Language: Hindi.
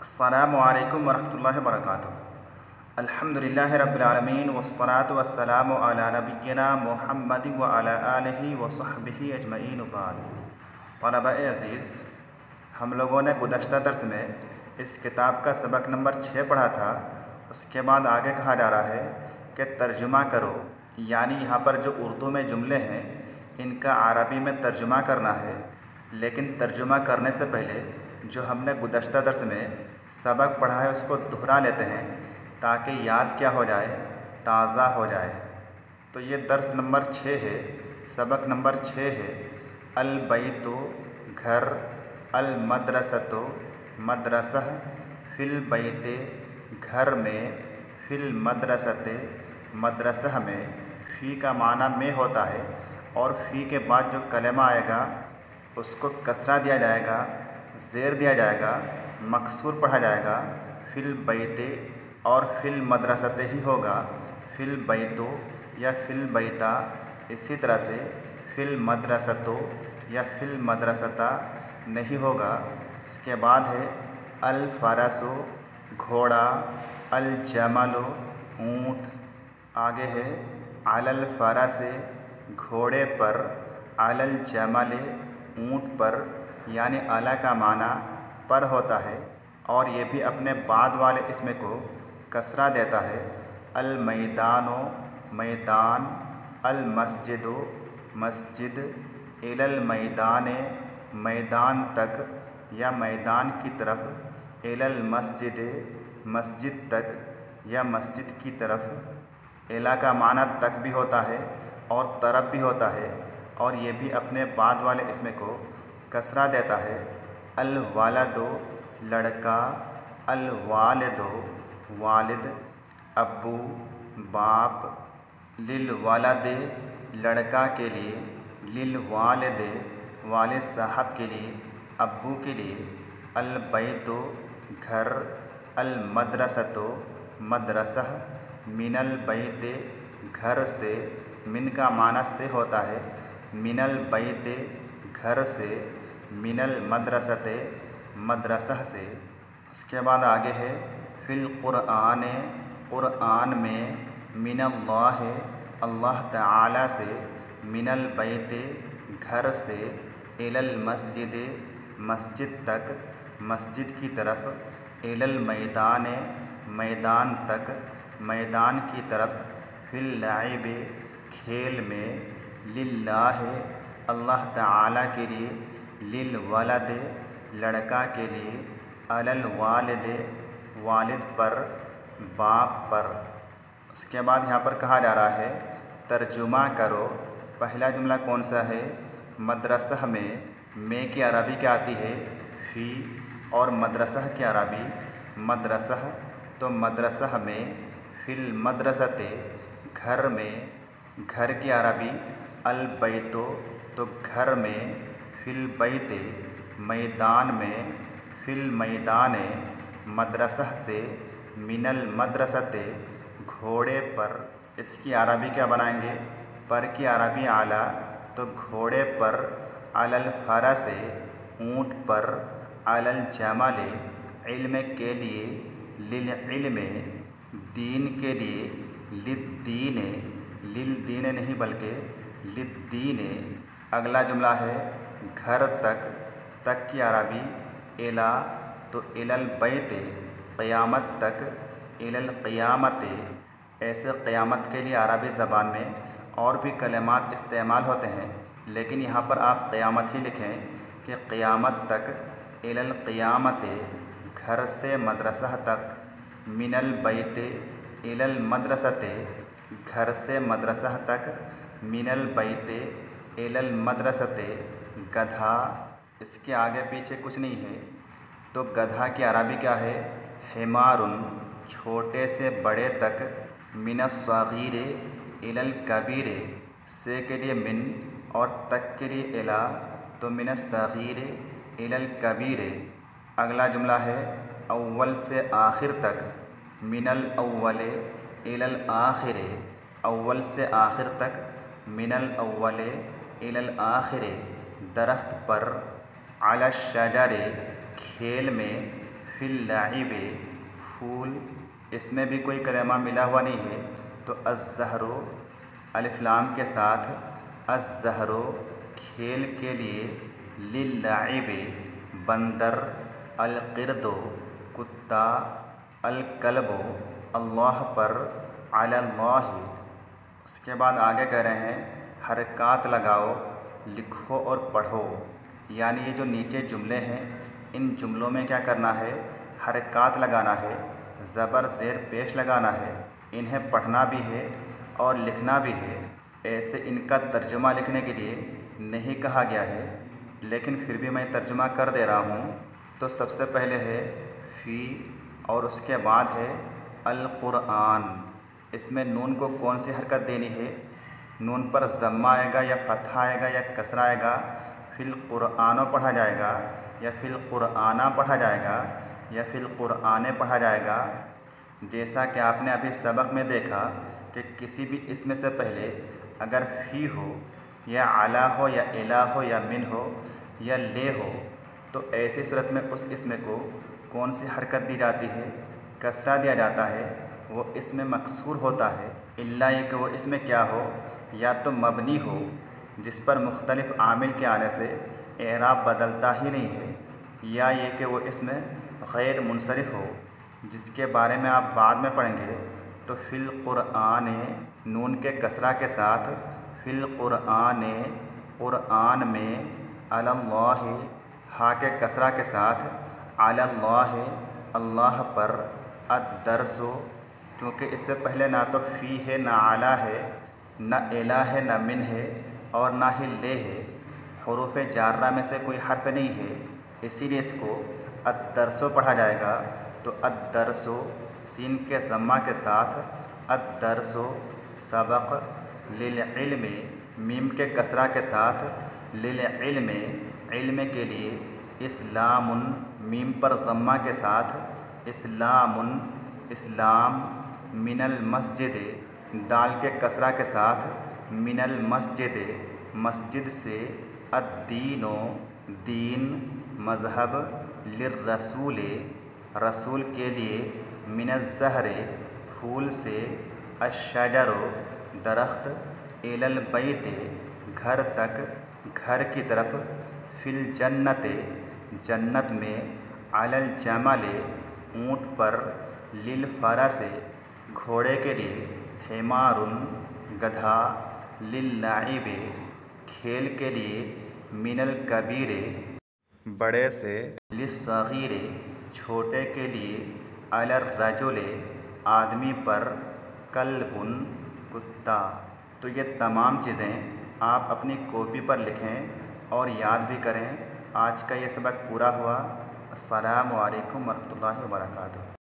अस्सलामु अलैकुम वरहमतुल्लाहि वबरकातुहू। अल्हम्दुलिल्लाहि रब्बिल आलमीन वस्सलातु वस्सलामु अला नबिय्यिना मुहम्मदिन व अला आलिहि व सहबिहि अजमईन बाद। तलबा-ए अज़ीज़, हम लोगों ने गुज़श्ता दर्स में इस किताब का सबक नंबर 6 पढ़ा था। उसके बाद आगे कहा जा रहा है कि तर्जुमा करो, यानी यहाँ पर जो उर्दू में जुमले हैं इनका अरबी में तर्जुमा करना है। लेकिन तर्जुमा करने से पहले जो हमने गुज़श्ता दर्स में सबक पढ़ा है उसको दोहरा लेते हैं ताकि याद क्या हो जाए, ताज़ा हो जाए। तो ये दर्स नंबर 6 है, सबक नंबर 6 है। अल बैतु घर, अल मदरसतु मदरसह, फिल बैते घर में, फिल मदरसते मदरसह में। फ़ी का माना में होता है और फ़ी के बाद जो कलमा आएगा उसको कसरा दिया जाएगा, ज़ेर दिया जाएगा, मकसूर पढ़ा जाएगा। फिल बैते और फिल मदरसते ही होगा, फिल बैतो या फिल बैता। इसी तरह से फिल मदरसतो या फिल मदरसता नहीं होगा। इसके बाद है अल फ़रसो घोड़ा, अल जमलो ऊँट। आगे है अलल फ़रसे घोड़े पर, अलल जमले ऊँट पर, यानी अला का माना पर होता है और ये भी अपने बाद वाले इसमें को कसरा देता है। अल मैदानो मैदान, अल मस्जिदो मस्जिद, इलल मैदाने मैदान तक या मैदान की तरफ, इलल मस्जिद मस्जिद तक या मस्जिद की तरफ। इला का माना तक भी होता है और तरफ भी होता है और ये भी अपने बाद वाले इसमें को कसरा देता है। अल वालदो लड़का, अल वालिदो वालिद, अब्बू बाप, लिल वालदे लड़का के लिए, लिल वालिदे वालिद साहब के लिए, अब्बू के लिए। अल बैतो घर, अल मदरसतो मदरसह, मिनल बैते घर से, मिन का माना से होता है, मिनल बैते घर से, मिनल मदरसते मदरसह से। उसके बाद आगे है फिल क़ुरआन क़ुरआन में, मिनल्लाह अल्लाह ताला से, मिनल बैते घर से, इलल मस्जिद मस्जिद तक मस्जिद की तरफ, इलल मैदान मैदान तक मैदान की तरफ, फिल लाइब खेल में, लिल्लाह अल्लाह ताला के लिए, लिल वलद लड़का के लिए, अलल वालिद वालिद पर बाप पर। उसके बाद यहाँ पर कहा जा रहा है तर्जुमा करो। पहला जुमला कौन सा है? मदरसह में की अरबी क्या आती है? फ़ी। और मदरसह की अरबी मदरसह। तो मदरसह में, फिल मदरसते घर में, घर की अरबी अल बैतो तो घर में, फिल बैते मैदान में, फिल मैदान मदरसह से, मिनल मदरसते घोड़े पर। इसकी अरबी क्या बनाएंगे? पर की अरबी आला, तो घोड़े पर, अलल फ़रसे ऊँट पर, अलल जमले इल्म के लिए, लिल इल्म दीन के लिए, लिद्दीन लिल दीन नहीं बल्कि लिद्दीन। अगला जुमला है घर तक, तक की अरबी इला तो इलल बैते क़यामत तक, इलल क़यामत। ऐसे क़यामत के लिए अरबी ज़बान में और भी कलिमात इस्तेमाल होते हैं, लेकिन यहाँ पर आप क़यामत ही लिखें कि क़यामत तक, इलल क़यामत घर से मदरसा तक, मिनल बैते इलल मदरसते घर से मदरसा तक, मिनल बैते इलल मदरसते गधा। इसके आगे पीछे कुछ नहीं है, तो गधा की अरबी क्या है? हिमारुन छोटे से बड़े तक, मिनस सगीरे इलल कबीरे से के लिए मिन और तक के लिए इला, तो मिनस सगीरे इलल कबीरे। अगला जुमला है अव्वल से आखिर तक, मिनल अव्वले इलल आखिरे, अव्वल से आखिर तक, मिनल अव्वले इलल आखिरे दरख्त पर, अला शजरे खेल में, फिल लाइब फूल, इसमें भी कोई कलमा मिला हुआ नहीं है, तो अज़्ज़हरो अलिफ लाम के साथ अज़्ज़हरो खेल के लिए, लिल लाइब बंदर, अल क़िरदो कुत्ता, अल कल्बो अल्लाह पर, अलल्लाह। उसके बाद आगे कह रहे हैं हरकात लगाओ, लिखो और पढ़ो। यानी ये जो नीचे जुमले हैं, इन जुमलों में क्या करना है, हरकात लगाना है, ज़बर ज़ेर पेश लगाना है, इन्हें पढ़ना भी है और लिखना भी है। ऐसे इनका तर्जुमा लिखने के लिए नहीं कहा गया है, लेकिन फिर भी मैं तर्जुमा कर दे रहा हूँ। तो सबसे पहले है फ़ी और उसके बाद है अल क़ुरआन। इसमें नून को कौन सी हरकत देनी है, नून पर ज़म्मा आएगा या फ़तहा आएगा या कसरा आएगा, फिल क़ुरआनो पढ़ा जाएगा या फिल क़ुरआना पढ़ा जाएगा या फिल क़ुरआने पढ़ा जाएगा। जैसा कि आपने अभी सबक में देखा कि किसी भी इसमें से पहले अगर फ़ी हो या अला हो या इला हो या मिन हो या ले हो, तो ऐसी सूरत में उस इसम को कौन सी हरकत दी जाती है, कसरा दिया जाता है, वो इसमें मकसूर होता है। इल्ला ये कि वो इसमें क्या हो, या तो मबनी हो जिस पर मुख्तलिफ़ आमिल के आने से एराब बदलता ही नहीं है, या ये कि वो इसमें गैर मुनसरिफ़ हो जिसके बारे में आप बाद में पढ़ेंगे। तो फिल क़ुरआन नून के कसरा के साथ फिल क़ुरआन, क़ुरआन में, अलल्लाह हा के कसरा के साथ अलल्लाह अल्लाह पर, अद-दर्सो क्योंकि इससे पहले ना तो फ़ी है ना आला है ना इला है ना मिन है और ना ही ले है, हुरूफ़ जारा में से कोई हर्फ नहीं है, इसीलिए इसको अद-दर्सो पढ़ा जाएगा। तो अद-दर्सो सीन के ज़म्मा के साथ अद-दर्सो सबक, लिल इल्म मीम के कसरा के साथ लिल इल्म, इल्म के लिए, इस्लामुन मीम पर ज़म्मा के साथ इस्लामुन इस्लाम, मिनल मस्जिद दाल के कसरा के साथ मिनल मस्जिद मस्जिद से, अद्दीनो दीन मज़हब, लिर्रसूल रसूल के लिए, मिनज़्ज़हर फूल से, अश्शजरो दरख्त, इलल बैत घर तक घर की तरफ, फिल जन्नत जन्नत में, अलल जमल ऊँट पर, लिल फरस घोड़े के लिए, हिमारुन गधा, लिल लाइब खेल के लिए, मिनल कबीर बड़े से, लिस्सगीर छोटे के लिए, अलर रजुल आदमी पर, कल्बुन कुत्ता। तो ये तमाम चीज़ें आप अपनी कॉपी पर लिखें और याद भी करें। आज का ये सबक पूरा हुआ। अस्सलामु अलैकुम वरहमतुल्लाहि वबरकातुहू।